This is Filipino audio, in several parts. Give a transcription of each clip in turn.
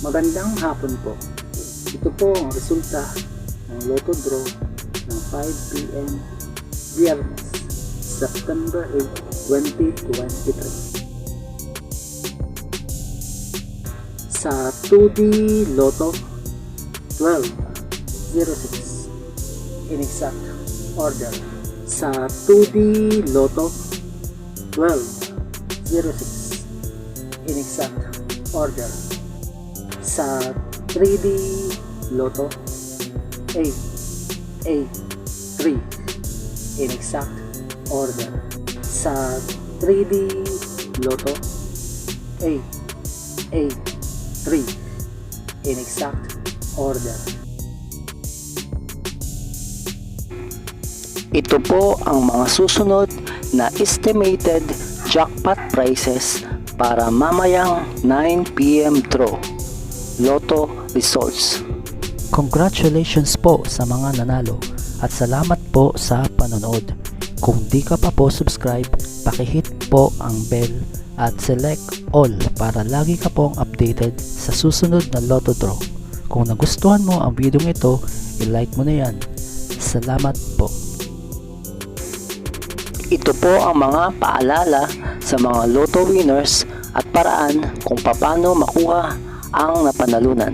Magandang hapon po. Ito po ang resulta ng Lotto Draw ng 5 PM Biyernes, September 8, 2023. Sa 2D Lotto 1206 in exact order. Sa 2D Lotto 1206 in exact order. Sa 3D Lotto 883 in exact order. Sa 3D Lotto 883 in exact order. Ito po ang mga susunod na estimated jackpot prices para mamayang 9 PM draw. Lotto results. Congratulations po sa mga nanalo at salamat po sa panonood. Kung di ka pa po subscribe, pakihit po ang bell at select all para lagi ka pong updated sa susunod na Lotto draw. Kung nagustuhan mo ang video ito, i-like mo na yan. Salamat po. Ito po ang mga paalala sa mga Lotto winners at paraan kung paano makuha ang napanalunan.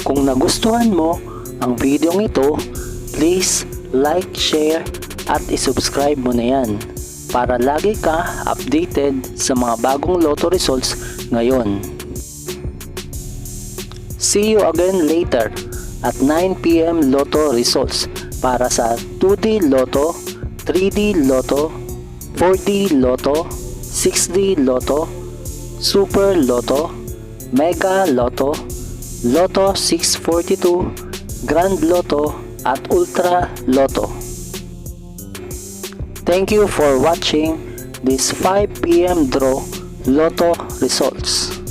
Kung nagustuhan mo ang video ito, please like, share at isubscribe mo na yan para lagi ka updated sa mga bagong Lotto results ngayon. See you again later at 9 PM Lotto results para sa 2D Lotto, 3D Lotto, 4D Lotto, 6D Lotto, Super Lotto, Mega Lotto, Lotto 642, Grand Lotto at Ultra Lotto. Thank you for watching this 5 PM draw Lotto results.